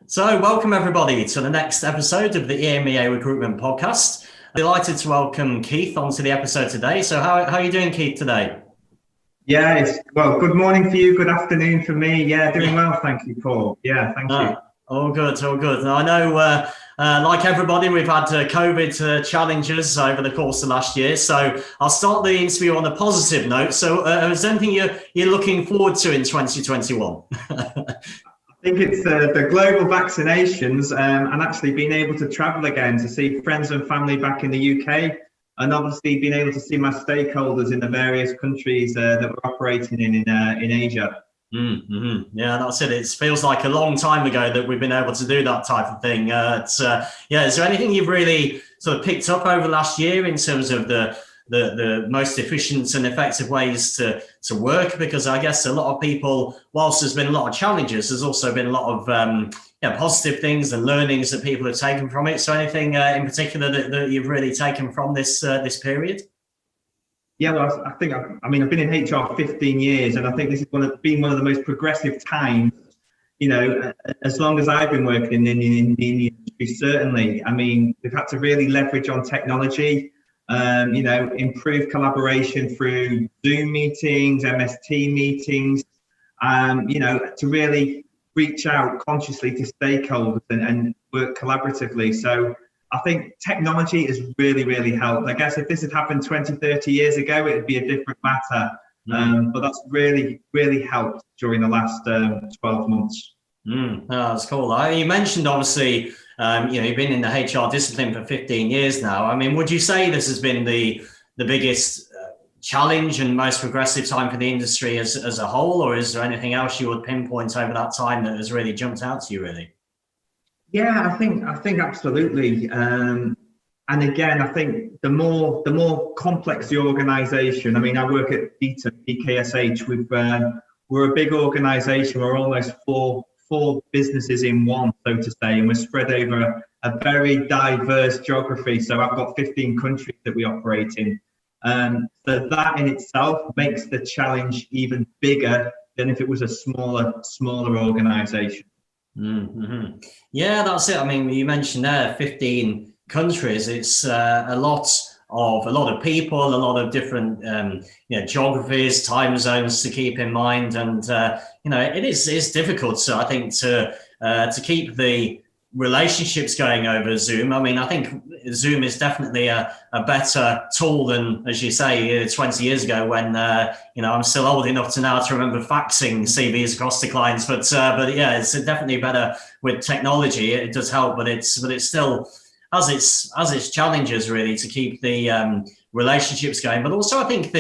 So welcome everybody to the next episode of the EMEA Recruitment podcast. Delighted to welcome Keith onto the episode today. So how are you doing, Keith, today? Yeah, well, good morning for you, good afternoon for me. Yeah, doing well, thank you, Paul. Yeah, thank you. All good, all good. Now, I know, like everybody, we've had COVID challenges over the course of last year. So I'll start the interview on a positive note. So is there anything you're looking forward to in 2021? I think it's the global vaccinations and actually being able to travel again to see friends and family back in the UK, and obviously being able to see my stakeholders in the various countries that we're operating in Asia. Yeah, that's it. It feels like a long time ago that we've been able to do that type of thing. Yeah, is there anything you've really sort of picked up over last year in terms of the most efficient and effective ways to work? Because I guess a lot of people, whilst there's been a lot of challenges, there's also been a lot of positive things and learnings that people have taken from it. So anything in particular that you've really taken from this period? Yeah, well, I think, I've been in HR 15 years, and I think this is been one of the most progressive times, as long as I've been working in the industry, certainly. I mean, we've had to really leverage on technology, improve collaboration through Zoom meetings, MST meetings, to really reach out consciously to stakeholders and work collaboratively. So I think technology has really, really helped. I guess if this had happened 20, 30 years ago, it would be a different matter. But that's really, really helped during the last 12 months. That's cool. You mentioned, obviously, you've been in the HR discipline for 15 years now. I mean, would you say this has been the biggest challenge and most progressive time for the industry as a whole, or is there anything else you would pinpoint over that time that has really jumped out to you, really? Yeah, I think absolutely. And again, I think the more complex the organisation. I mean, I work at DKSH. We're a big organisation. We're almost four businesses in one, so to say, and we're spread over a very diverse geography. So I've got 15 countries that we operate in. So that in itself makes the challenge even bigger than if it was a smaller organisation. Yeah, that's it. I mean, you mentioned there 15 countries. It's a lot of people, a lot of different geographies, time zones to keep in mind, and it's difficult. So I think to keep the relationships going over Zoom. I mean, I think Zoom is definitely a better tool than, as you say, 20 years ago when I'm still old enough to now to remember faxing CVs across to clients. But yeah, it's definitely better with technology. It does help, but it still has its challenges, really, to keep the relationships going. But also, I think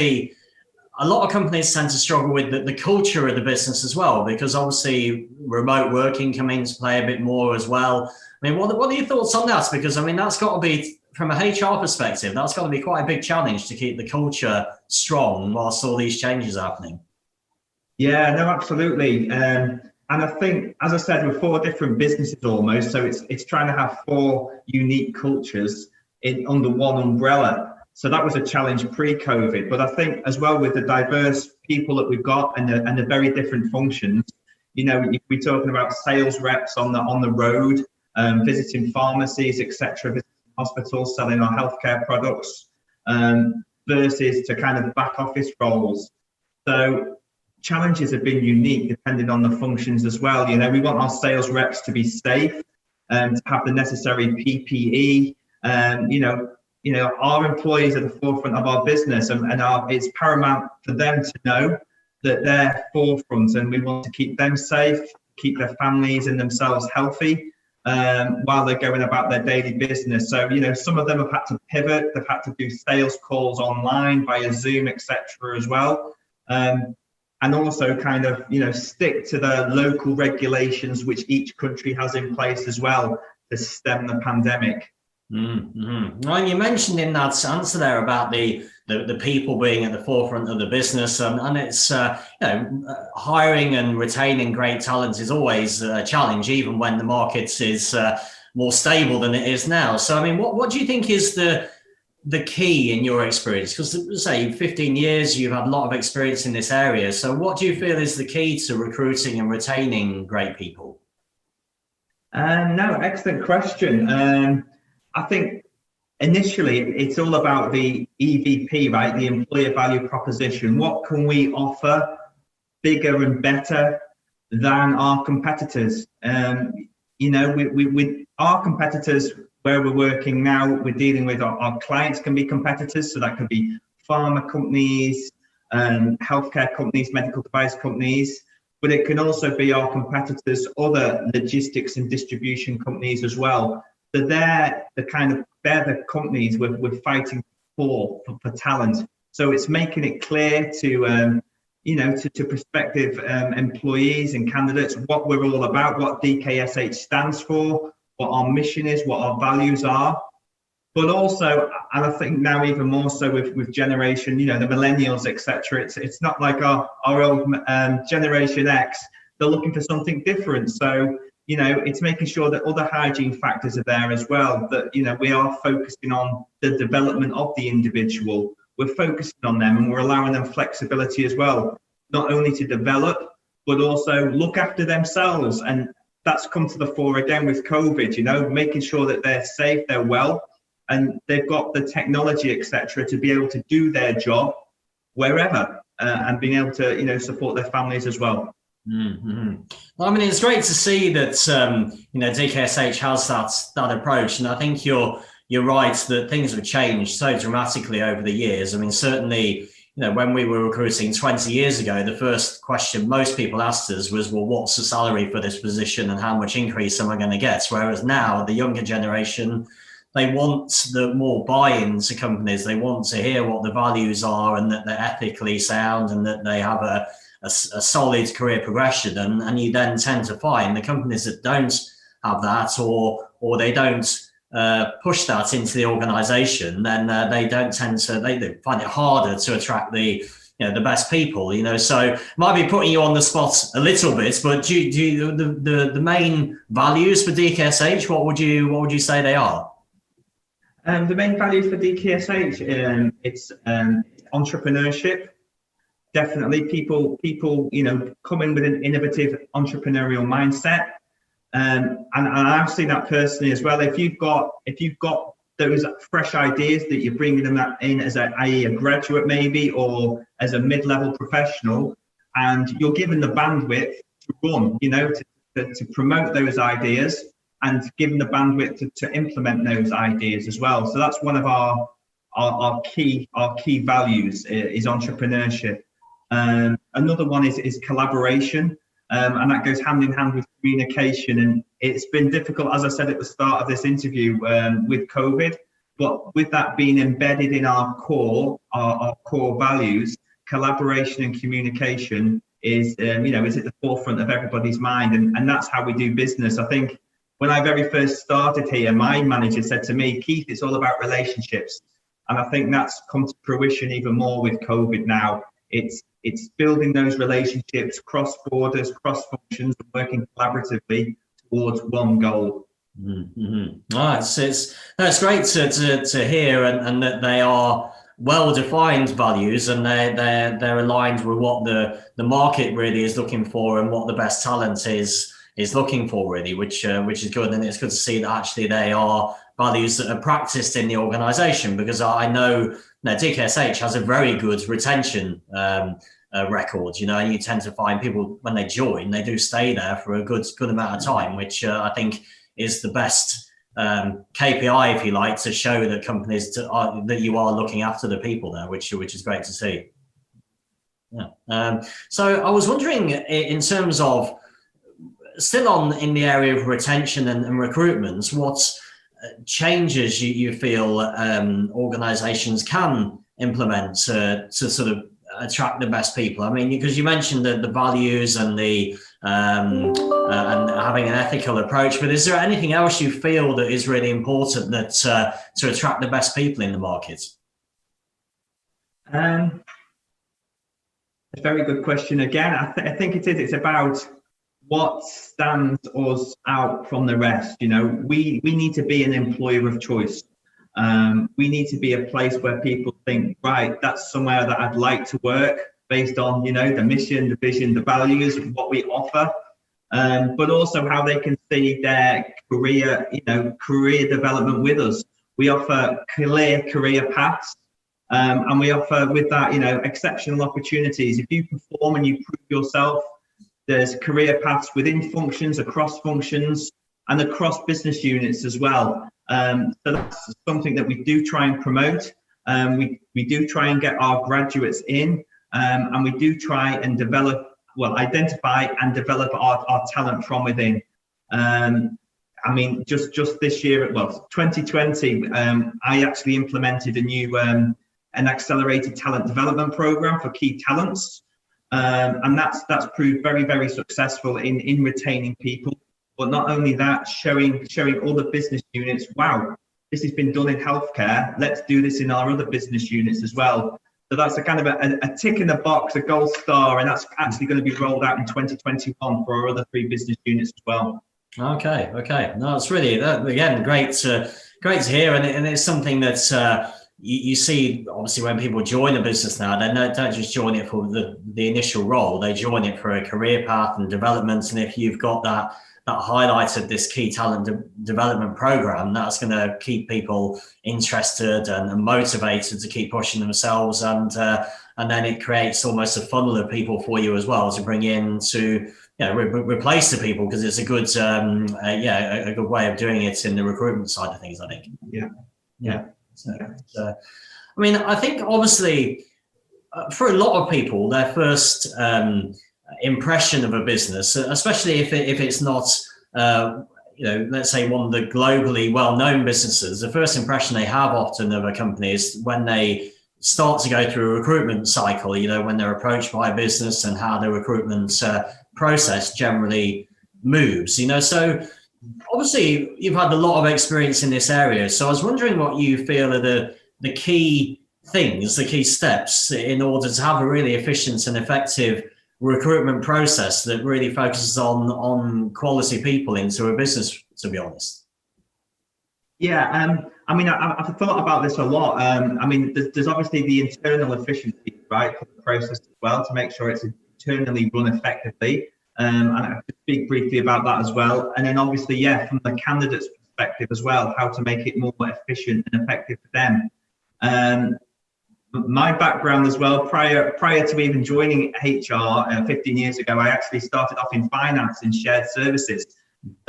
a lot of companies tend to struggle with the culture of the business as well, because obviously remote working come into play a bit more as well. I mean, what are your thoughts on that? Because I mean, that's got to be, from a HR perspective, that's got to be quite a big challenge to keep the culture strong whilst all these changes are happening. Yeah, no, absolutely. And I think, as I said, we're four different businesses almost, so it's trying to have four unique cultures under one umbrella. So that was a challenge pre-COVID, but I think as well with the diverse people that we've got and the very different functions, we're talking about sales reps on the road, visiting pharmacies, etc., visiting hospitals, selling our healthcare products, versus to kind of back office roles. So challenges have been unique depending on the functions as well. We want our sales reps to be safe and to have the necessary PPE. Our employees are the forefront of our business, and it's paramount for them to know that they're forefront, and we want to keep them safe, keep their families and themselves healthy while they're going about their daily business. So, some of them have had to pivot, they've had to do sales calls online via Zoom, etc. as well. And also kind of, stick to the local regulations which each country has in place as well to stem the pandemic. Well, you mentioned in that answer there about the people being at the forefront of the business, and it's hiring and retaining great talent is always a challenge, even when the market is more stable than it is now. So, I mean, what do you think is the key in your experience? Because, say, 15 years, you've had a lot of experience in this area. So, what do you feel is the key to recruiting and retaining great people? No, excellent question. I think initially it's all about the EVP, right? The employer value proposition. What can we offer bigger and better than our competitors? You know, with our competitors, where we're working now, we're dealing with our clients can be competitors. So that could be pharma companies, healthcare companies, medical device companies, but it can also be our competitors, other logistics and distribution companies as well. So they're the companies we're fighting for talent. So it's making it clear to you know, to prospective employees and candidates what we're all about, what DKSH stands for, what our mission is, what our values are. But also, and I think now even more so with generation, you know, the millennials, etc. It's not like our old Generation X. They're looking for something different. So, you know, it's making sure that other hygiene factors are there as well. That, you know, we are focusing on the development of the individual. We're focusing on them, and we're allowing them flexibility as well, not only to develop, but also look after themselves. And that's come to the fore again with COVID, you know, making sure that they're safe, they're well, and they've got the technology, etc., to be able to do their job wherever, and being able to, you know, support their families as well. Mm-hmm. Well, I mean, it's great to see that you know, DKSH has that approach, and I think you're right that things have changed so dramatically over the years. I mean, certainly, you know, when we were recruiting 20 years ago, the first question most people asked us was, well, what's the salary for this position and how much increase am I going to get? Whereas now, the younger generation, they want the more buy-in to companies. They want to hear what the values are and that they're ethically sound and that they have a solid career progression. And you then tend to find the companies that don't have that, or they don't push that into the organization, then they don't tend to, they find it harder to attract the best people, you know. So might be putting you on the spot a little bit, but do you the main values for DKSH, what would you say they are? The main values for DKSH, it's entrepreneurship. Definitely people, you know, come in with an innovative entrepreneurial mindset. And I've seen that personally as well. If you've got those fresh ideas that you're bringing them in as i.e. a graduate maybe, or as a mid-level professional, and you're given the bandwidth to run, you know, to promote those ideas, and given the bandwidth to implement those ideas as well. So that's one of our key values is entrepreneurship. Another one is collaboration. And that goes hand in hand with communication. And it's been difficult, as I said at the start of this interview, with COVID, but with that being embedded in our core values, collaboration and communication is at the forefront of everybody's mind. And that's how we do business. I think when I very first started here, my manager said to me, Keith, it's all about relationships. And I think that's come to fruition even more with COVID now. It's building those relationships, cross borders, cross functions, working collaboratively towards one goal. Mm-hmm. Oh, it's great to hear, and that they are well-defined values, and they're aligned with what the market really is looking for and what the best talent is looking for, really, which is good. And it's good to see that actually they are values that are practiced in the organization, because I know DKSH has a very good retention record, you know, and you tend to find people when they join, they do stay there for a good amount of time, which I think is the best KPI, if you like, to show that companies that you are looking after the people there, which is great to see. Yeah. So I was wondering, in terms of still in the area of retention and recruitment, what changes you feel organizations can implement to sort of attract the best people? I mean, because you mentioned the values and the and having an ethical approach, but is there anything else you feel that is really important that to attract the best people in the market? A very good question again. I think it's about what stands us out from the rest. You know, we need to be an employer of choice. We need to be a place where people think, right, that's somewhere that I'd like to work based on, you know, the mission, the vision, the values, what we offer. but also how they can see their career, career development with us. We offer clear career paths, and we offer with that, exceptional opportunities. If you perform and you prove yourself, there's career paths within functions, across functions, and across business units as well. So that's something that we do try and promote. We do try and get our graduates in, and we do try and identify and develop our talent from within. Just this year, 2020, I actually implemented a new an accelerated talent development program for key talents, and that's proved very, very successful in retaining people. But not only that, showing other business units, wow, this has been done in healthcare. Let's do this in our other business units as well. So that's a kind of a tick in the box, a gold star, and that's actually going to be rolled out in 2021 for our other 3 business units as well. Okay. No, it's really, again, great to hear, and it's something that you see, obviously, when people join a business now, they don't just join it for the initial role, they join it for a career path and development. And if you've got that highlighted this key talent development program, that's going to keep people interested and motivated to keep pushing themselves, and then it creates almost a funnel of people for you as well to bring in to replace the people, because it's a good a good way of doing it in the recruitment side of things, I think. Yeah. So I think obviously for a lot of people, their first impression of a business, especially if it's not let's say one of the globally well-known businesses, the first impression they have often of a company is when they start to go through a recruitment cycle, when they're approached by a business and how the recruitment process generally moves. So obviously you've had a lot of experience in this area, so I was wondering what you feel are the key things, the key steps in order to have a really efficient and effective recruitment process that really focuses on quality people into a business, to be honest. Yeah, I've thought about this a lot. There's obviously the internal efficiency, right, for the process as well, to make sure it's internally run effectively. And I could speak briefly about that as well. And then obviously, from the candidate's perspective as well, how to make it more efficient and effective for them. My background as well, prior to even joining HR 15 years ago, I actually started off in finance and shared services.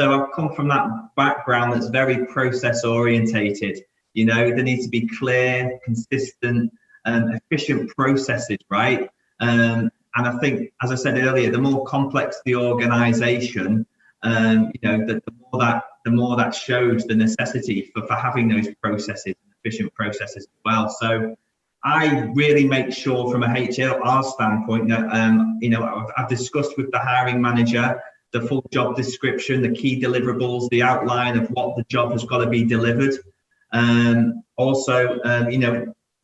So I've come from that background that's very process orientated. There needs to be clear, consistent, efficient processes, right? And I think, as I said earlier, the more complex the organization, the more that shows the necessity for having those processes, efficient processes as well. So I really make sure from a HR standpoint that, I've discussed with the hiring manager the full job description, the key deliverables, the outline of what the job has got to be delivered.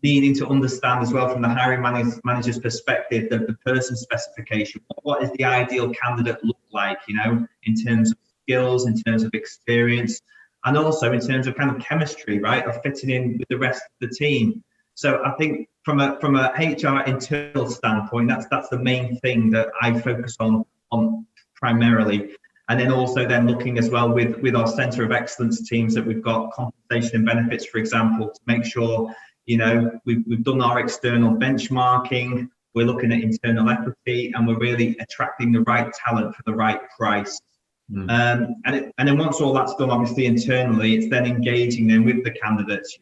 Needing to understand as well from the hiring manager's perspective, the person specification. What is the ideal candidate look like, in terms of skills, in terms of experience, and also in terms of kind of chemistry, right, of fitting in with the rest of the team. So I think from a HR internal standpoint, that's the main thing that I focus on primarily. And then also then looking as well with our Centre of Excellence teams that we've got, compensation and benefits, for example, to make sure, we've done our external benchmarking, we're looking at internal equity, and we're really attracting the right talent for the right price. And then once all that's done, obviously internally, it's then engaging them with the candidates,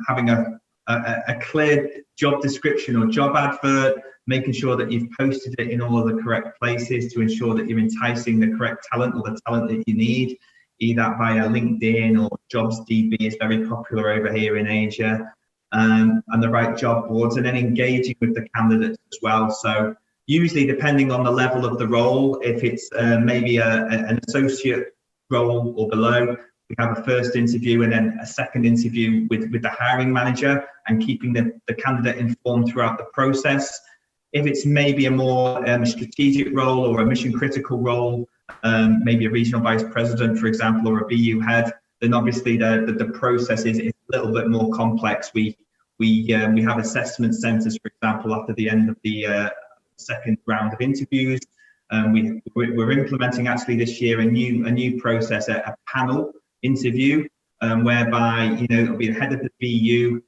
having a clear job description or job advert, making sure that you've posted it in all of the correct places to ensure that you're enticing the correct talent or the talent that you need, either via LinkedIn or JobsDB is very popular over here in Asia, and the right job boards, and then engaging with the candidates as well. So usually depending on the level of the role, if it's maybe an associate role or below, we have a first interview and then a second interview with the hiring manager, and keeping the candidate informed throughout the process. If it's maybe a more strategic role or a mission critical role, maybe a regional vice president, for example, or a BU head, then obviously the process is a little bit more complex. We have assessment centres, for example, after the end of the second round of interviews, We're implementing actually this year a new process, a panel interview, whereby it'll be the head of the BU,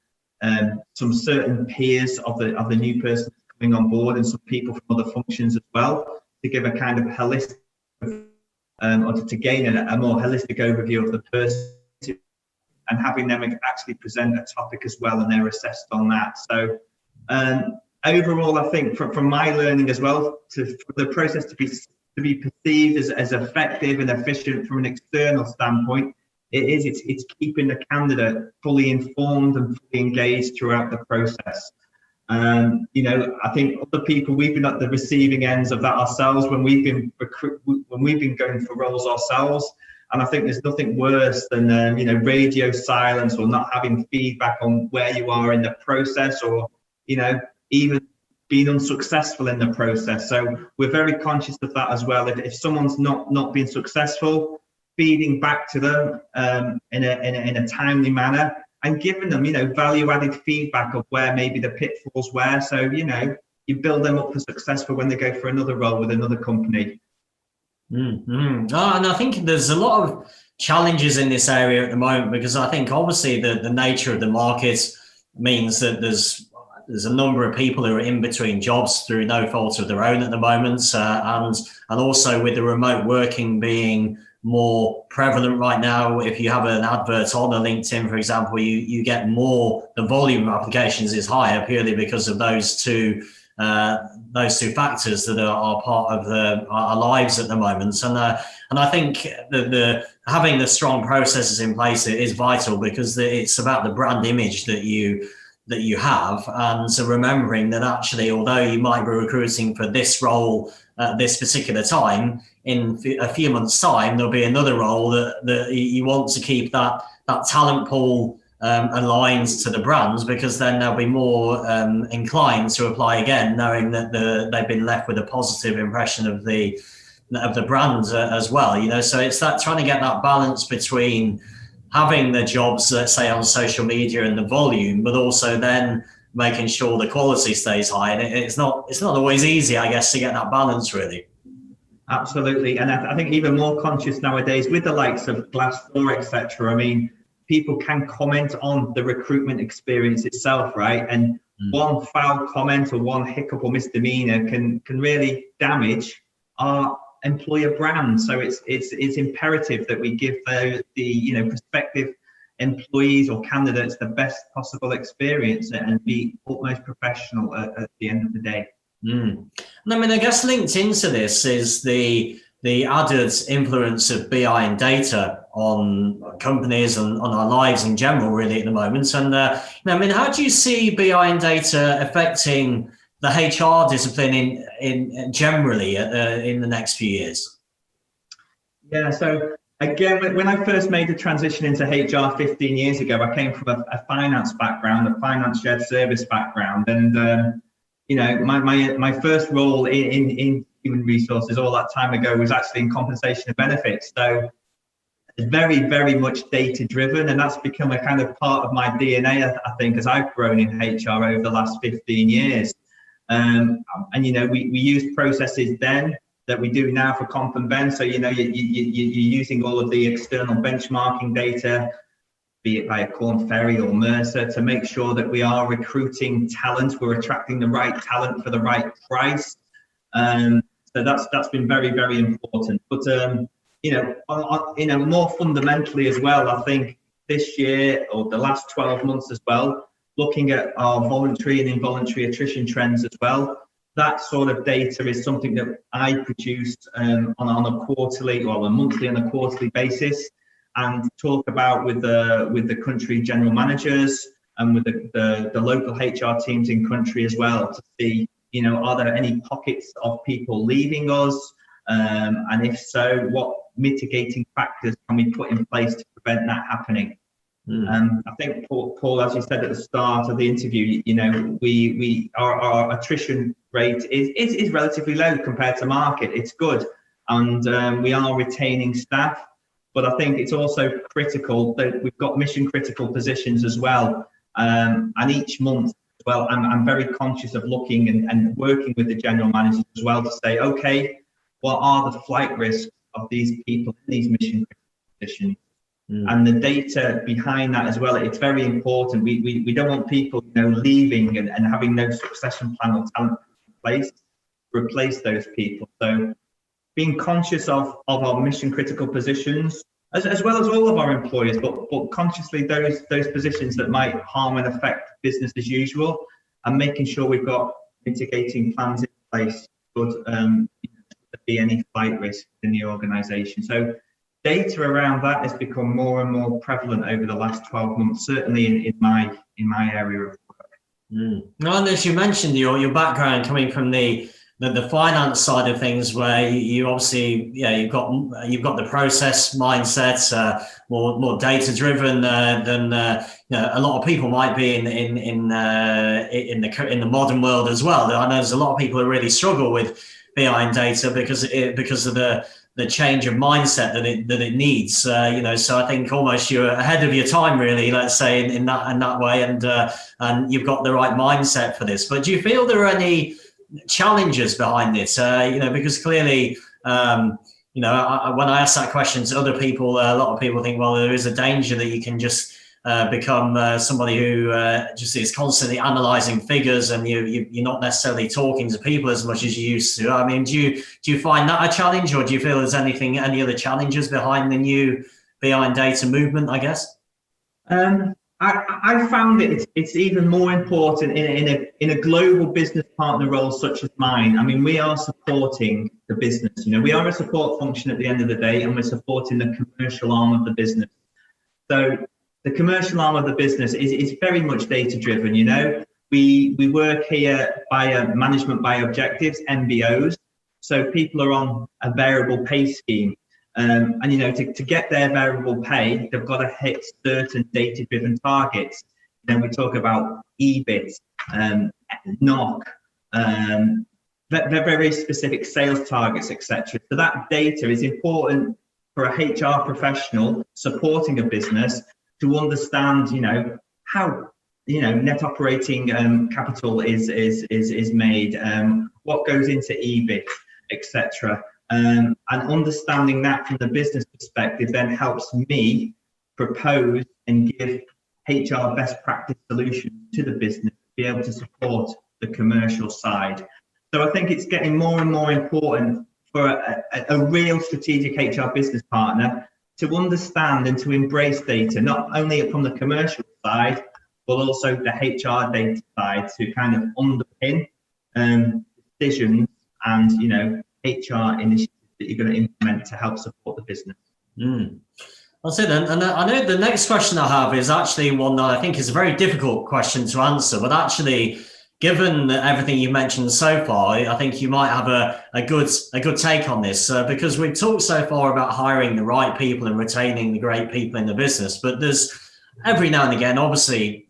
some certain peers of the new person coming on board, and some people from other functions as well, to give a kind of holistic, or to gain a more holistic overview of the person, and having them actually present a topic as well, and they're assessed on that. So overall, I think from my learning as well, for the process to be perceived as effective and efficient from an external standpoint, it's keeping the candidate fully informed and fully engaged throughout the process. I think other people, we've been at the receiving ends of that ourselves when we've been going for roles ourselves. And I think there's nothing worse than radio silence, or not having feedback on where you are in the process, or even being unsuccessful in the process. So we're very conscious of that as well. If someone's not been successful, feeding back to them in a timely manner, and giving them value-added feedback of where maybe the pitfalls were. So you build them up for success for when they go for another role with another company. And I think there's a lot of challenges in this area at the moment, because I think obviously the nature of the market means that there's a number of people who are in between jobs through no fault of their own at the moment, and also with the remote working being more prevalent right now. If you have an advert on a LinkedIn, for example, you get more, the volume of applications is higher purely because of those two factors that are part of our lives at the moment. And I think the having the strong processes in place is vital, because it's about the brand image that you have, and so remembering that actually, although you might be recruiting for this role at this particular time, in a few months' time there'll be another role that you want to keep that talent pool aligned to the brands, because then they'll be more inclined to apply again, knowing that they've been left with a positive impression of the brands as well. So it's that trying to get that balance between having the jobs, let's say, on social media and the volume, but also then making sure the quality stays high. And it's not always easy, I guess, to get that balance, really. Absolutely. And I think even more conscious nowadays with the likes of Glassdoor, etc. I mean, people can comment on the recruitment experience itself, right? And one foul comment or one hiccup or misdemeanor can really damage our employer brand. So it's imperative that we give the prospective employees or candidates the best possible experience and be utmost professional at the end of the day. And I mean, I guess linked into this is the added influence of BI and data on companies and on our lives in general, really, at the moment. And I mean, how do you see BI and data affecting the HR discipline in generally in the next few years? Yeah, so again, when I first made the transition into HR 15 years ago, I came from a finance background, a finance shared service background, and my first role in human resources all that time ago was actually in compensation and benefits. So it's very, very much data driven, and that's become a kind of part of my DNA, I think, as I've grown in HR over the last 15 years. And we used processes then that we do now for comp and ben. So you're using all of the external benchmarking data, be it via Korn Ferry or Mercer, to make sure that we are recruiting talent, we're attracting the right talent for the right price. So that's been very, very important. But more fundamentally as well, I think this year or the last 12 months as well, looking at our voluntary and involuntary attrition trends as well, that sort of data is something that I produced on a quarterly or a monthly and a quarterly basis, and talk about with the country general managers and with the local HR teams in country as well, to see, are there any pockets of people leaving us? And if so, what mitigating factors can we put in place to prevent that happening? I think, Paul, as you said at the start of the interview, our attrition rate is relatively low compared to market. It's good, and we are retaining staff. But I think it's also critical that we've got mission critical positions as well. And each month as well, I'm very conscious of looking and working with the general managers as well to say, okay, what are the flight risks of these people in these mission positions. And the data behind that as well, it's very important. We don't want people, leaving and having no succession plan or talent in place to replace those people. So being conscious of our mission critical positions, as well as all of our employers, but consciously those positions that might harm and affect business as usual, and making sure we've got mitigating plans in place should there be any flight risk in the organisation. So data around that has become more and more prevalent over the last 12 months, certainly in my area of work. Well, and as you mentioned, your background coming from the finance side of things, where you obviously, you've got the process mindset, more data driven than a lot of people might be in the modern world as well. I know there's a lot of people who really struggle with BI and data because of the change of mindset that it needs. So I think almost you're ahead of your time, really. Let's say in that way, and you've got the right mindset for this. But do you feel there are any challenges behind it? Because clearly, when I ask that question to other people, a lot of people think, well, there is a danger that you can just become somebody who just is constantly analysing figures, and you're not necessarily talking to people as much as you used to. I mean, do you find that a challenge, or do you feel there's any other challenges behind the new BI and data movement, I guess? I found it's even more important in a global business partner role such as mine. I mean, we are supporting the business. We are a support function at the end of the day, and we're supporting the commercial arm of the business. So the commercial arm of the business is very much data driven. We work here by management by objectives, MBOs. So people are on a variable pay scheme. And to get their variable pay, they've got to hit certain data-driven targets. Then we talk about EBIT, NOC, very specific sales targets, etc. So that data is important for a HR professional supporting a business to understand, how net operating capital is made, what goes into EBIT, etc. And understanding that from the business perspective then helps me propose and give HR best practice solutions to the business to be able to support the commercial side. So I think it's getting more and more important for a real strategic HR business partner to understand and to embrace data, not only from the commercial side, but also the HR data side, to kind of underpin decisions and, HR initiatives that you're going to implement to help support the business. That's it then. And I know the next question I have is actually one that I think is a very difficult question to answer, but actually, given everything you mentioned so far, I think you might have a good take on this, because we've talked so far about hiring the right people and retaining the great people in the business, but there's every now and again, obviously,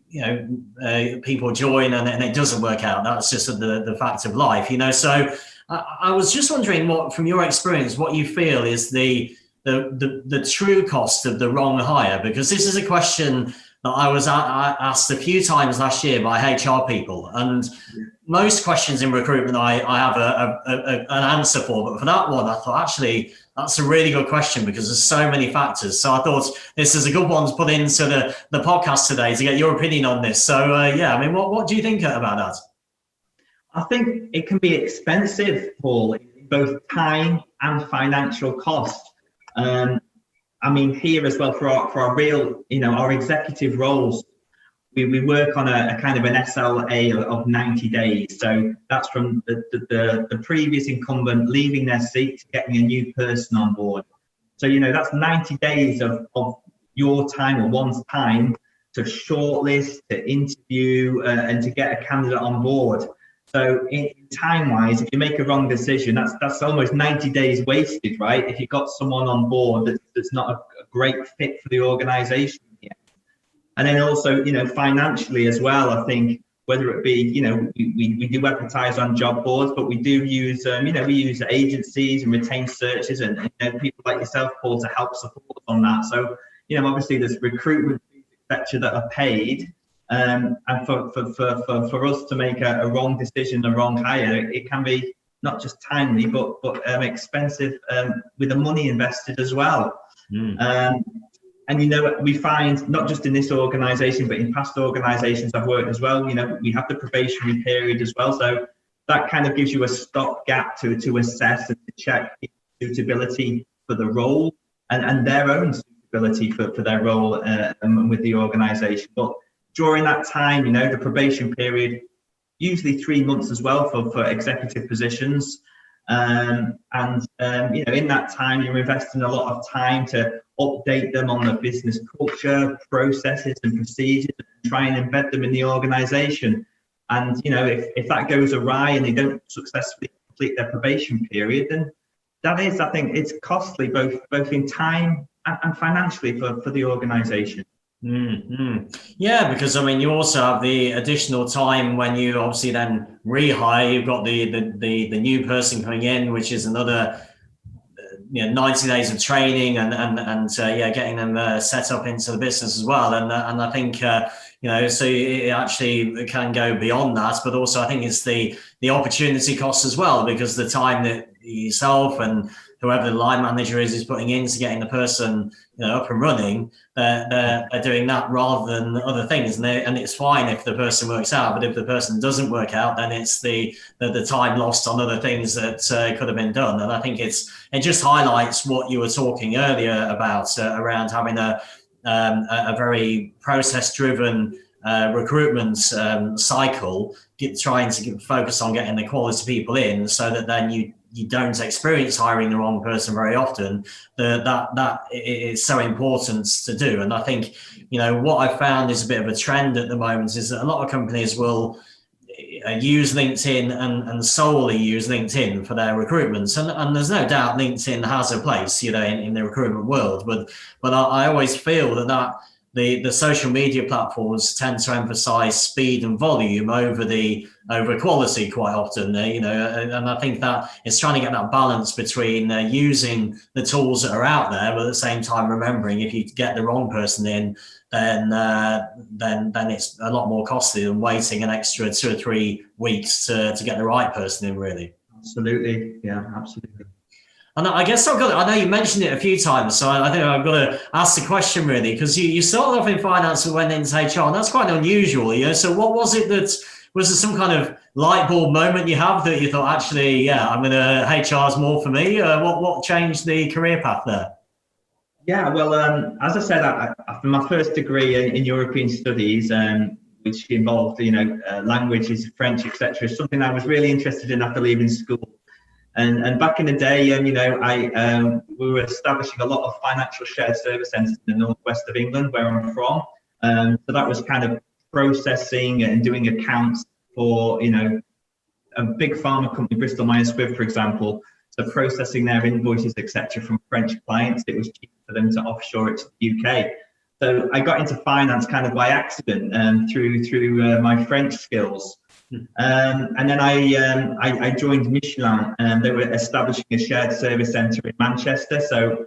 people join and it doesn't work out. That's just the fact of life, So I was just wondering, what, from your experience, what you feel is the true cost of the wrong hire, because this is a question that I was asked a few times last year by HR people, and most questions in recruitment I have an answer for, but for that one I thought actually that's a really good question because there's so many factors. So I thought this is a good one to put into the podcast today to get your opinion on this. So what do you think about that? I think it can be expensive, Paul, both time and financial cost. Here as well for our real, our executive roles, we work on a kind of an SLA of 90 days. So that's from the previous incumbent leaving their seat to getting a new person on board. So, that's 90 days of your time or one's time to shortlist, to interview, and to get a candidate on board. So in time-wise, if you make a wrong decision, that's almost 90 days wasted, right? If you've got someone on board that's not a great fit for the organisation yet. And then also, financially as well, I think whether it be, we do advertise on job boards, but we do use, we use agencies and retained searches and people like yourself, Paul, to help support on that. So, obviously there's recruitment fees, etc., that are paid. And for us to make a wrong decision, a wrong hire, it can be not just timely, but expensive with the money invested as well. And, you know, we find not just in this organisation, but in past organisations I've worked as well, you know, we have the probationary period as well. So that kind of gives you a stopgap to assess and to check suitability for the role and their own suitability for their role with the organisation. But during that time, you know, the probation period, usually 3 months as well for executive positions. You know, in that time, you're investing a lot of time to update them on the business culture, processes and procedures, and try and embed them in the organisation. And, you know, if that goes awry and they don't successfully complete their probation period, then that is, I think, it's costly both in time and financially for the organisation. Yeah, because I mean, you also have the additional time when you obviously then rehire. You've got the new person coming in, which is another 90 days of training and getting them set up into the business as well. And I think so it actually can go beyond that, but also I think it's the opportunity cost as well, because the time that yourself and whoever the line manager is putting into getting the person up and running, they're doing that rather than other things, and it's fine if the person works out, but if the person doesn't work out, then it's the time lost on other things that could have been done. And I think it just highlights what you were talking earlier about around having a very process-driven recruitment cycle, trying to focus on getting the quality people in, so that then you don't experience hiring the wrong person very often. That is so important to do. And I think, what I've found is a bit of a trend at the moment is that a lot of companies will use LinkedIn and solely use LinkedIn for their recruitment. And there's no doubt LinkedIn has a place, in the recruitment world. But I always feel that the social media platforms tend to emphasize speed and volume over quality quite often, and I think that it's trying to get that balance between using the tools that are out there, but at the same time remembering if you get the wrong person in, then it's a lot more costly than waiting an extra 2 or 3 weeks to get the right person in, really. Absolutely, yeah, absolutely. And I guess I know you mentioned it a few times, so I think I've got to ask the question, really, because you started off in finance and went into HR, and that's quite unusual, So what was it was there some kind of light bulb moment you have that you thought, actually, HR's more for me? What changed the career path there? Yeah, well, as I said, after my first degree in European studies, which involved, languages, French, etc., is something I was really interested in after leaving school. And back in the day, we were establishing a lot of financial shared service centres in the northwest of England, where I'm from. So that was kind of processing and doing accounts for, a big pharma company, Bristol Myers Squibb, for example. So processing their invoices, etc., from French clients. It was cheaper for them to offshore it to the UK. So I got into finance kind of by accident through my French skills. And then I joined Michelin, and they were establishing a shared service centre in Manchester, so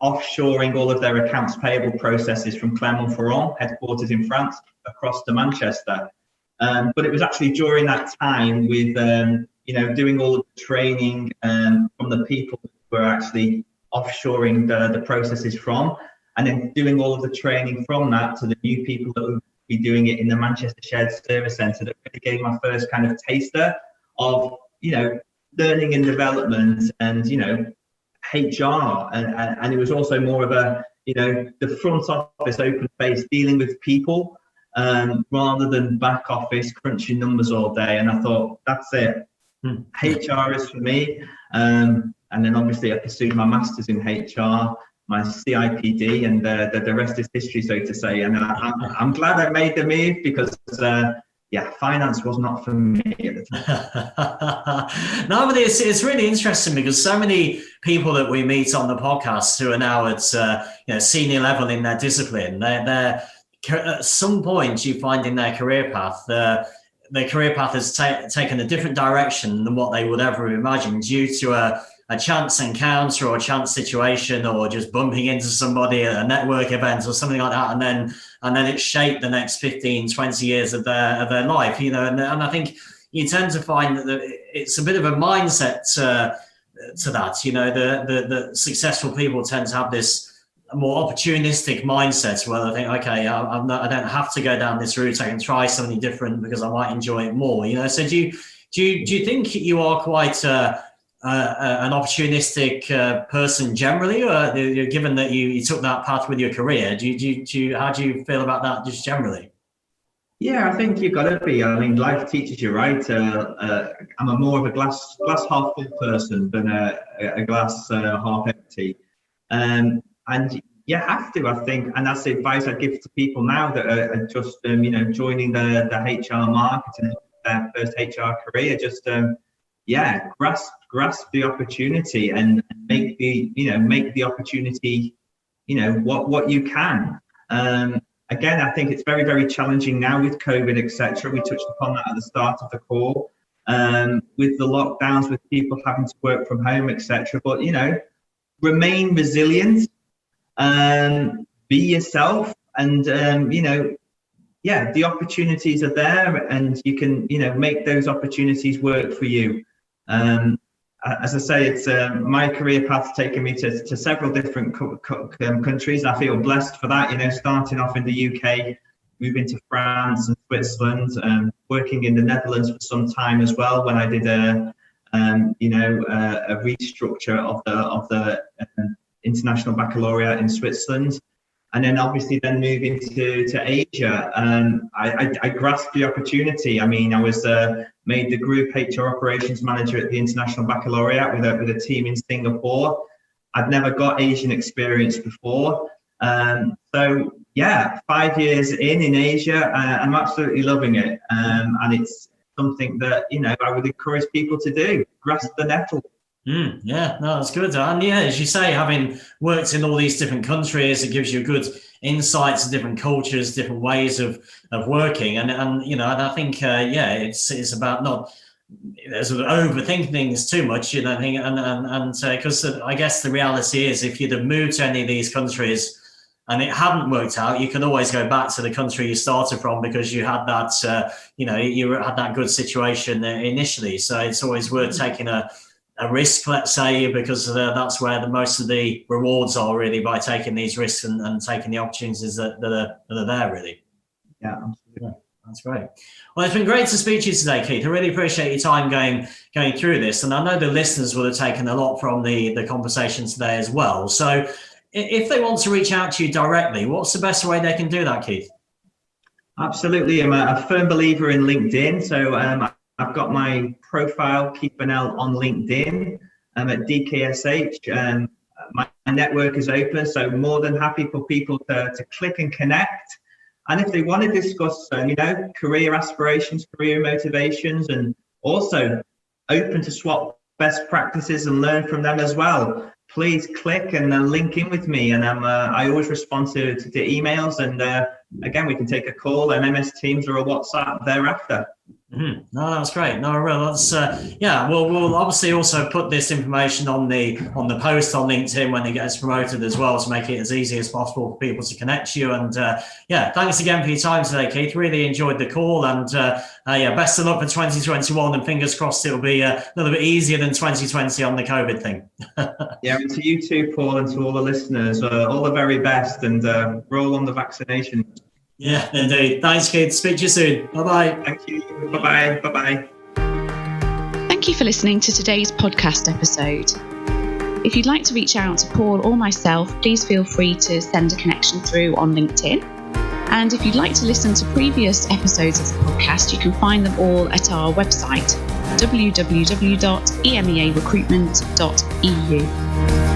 offshoring all of their accounts payable processes from Clermont-Ferrand, headquarters in France, across to Manchester. But it was actually during that time with, doing all of the training from the people who were actually offshoring the processes from, and then doing all of the training from that to the new people that would be doing it in the Manchester Shared Service Centre, that really gave my first kind of taster of, learning and development and, HR. And it was also more of a, the front office, open face, dealing with people rather than back office crunching numbers all day. And I thought, that's it. HR is for me. And then obviously I pursued my master's in HR, my CIPD, and the rest is history, so to say. And I'm glad I made the move, because finance was not for me at the time. No, but it's really interesting, because so many people that we meet on the podcast who are now at senior level in their discipline, they're at some point you find in their career path, their career path has taken a different direction than what they would ever imagine, due to a chance encounter or a chance situation, or just bumping into somebody at a network event or something like that, and then it's shaped the next 15, 20 years of their life, and I think you tend to find that it's a bit of a mindset to that. You know, the successful people tend to have this more opportunistic mindset where they think, okay, I don't have to go down this route. I can try something different because I might enjoy it more. You know, so do you think you are quite an opportunistic person generally, or given that you took that path with your career? How do you feel about that just generally? Yeah, I think you've got to be. I mean, life teaches you, right? I'm more of a glass half full person than a glass half empty. And you have to, I think, and that's the advice I give to people now that are just, joining the HR market and their first HR career. Just, grasp the opportunity and make the opportunity, what you can. Again, I think it's very, very challenging now with COVID, etc. We touched upon that at the start of the call, with the lockdowns, with people having to work from home, etc. But, remain resilient, be yourself, and, the opportunities are there, and you can, make those opportunities work for you. As I say, it's my career path's taken me to several different countries. I feel blessed for that, starting off in the UK, moving to France and Switzerland, working in the Netherlands for some time as well when I did a restructure of the International Baccalaureate in Switzerland. And then obviously moving to Asia, I grasped the opportunity. I mean, I was made the Group HR Operations Manager at the International Baccalaureate with a team in Singapore. I'd never got Asian experience before. 5 years in Asia, I'm absolutely loving it. And it's something that, I would encourage people to do, grasp the nettle. Yeah, no, that's good. And yeah, as you say, having worked in all these different countries, it gives you good insights to different cultures, different ways of working. And I think, it's about not sort of overthinking things too much, and because I guess the reality is if you'd have moved to any of these countries and it hadn't worked out, you can always go back to the country you started from because you had that, you had that good situation initially. So it's always worth taking a risk, let's say, because that's where most of the rewards are really, by taking these risks and taking the opportunities that are there really. Yeah, absolutely. Yeah, that's great. Well, it's been great to speak to you today, Keith. I really appreciate your time going through this, and I know the listeners will have taken a lot from the conversation today as well. So if they want to reach out to you directly, what's the best way they can do that, Keith? Absolutely. I'm a firm believer in LinkedIn. So I've got my profile, Keith Bunnell, on LinkedIn. I'm at DKSH. My network is open, so more than happy for people to click and connect. And if they want to discuss, career aspirations, career motivations, and also open to swap best practices and learn from them as well, please click and link in with me. And I always respond to emails. And again, we can take a call, an MS Teams or a WhatsApp thereafter. Mm-hmm. No, that's great. No, well, that's we'll obviously also put this information on the post on LinkedIn when it gets promoted as well, to make it as easy as possible for people to connect to you. And thanks again for your time today, Keith. Really enjoyed the call, and best of luck for 2021, and fingers crossed it'll be a little bit easier than 2020 on the COVID thing. Yeah, and to you too, Paul, and to all the listeners, all the very best, and roll on the vaccination. Yeah, indeed. Thanks, Keith. Speak to you soon. Bye-bye. Thank you. Bye-bye. Bye-bye. Thank you for listening to today's podcast episode. If you'd like to reach out to Paul or myself, please feel free to send a connection through on LinkedIn. And if you'd like to listen to previous episodes of the podcast, you can find them all at our website, www.emearecruitment.eu.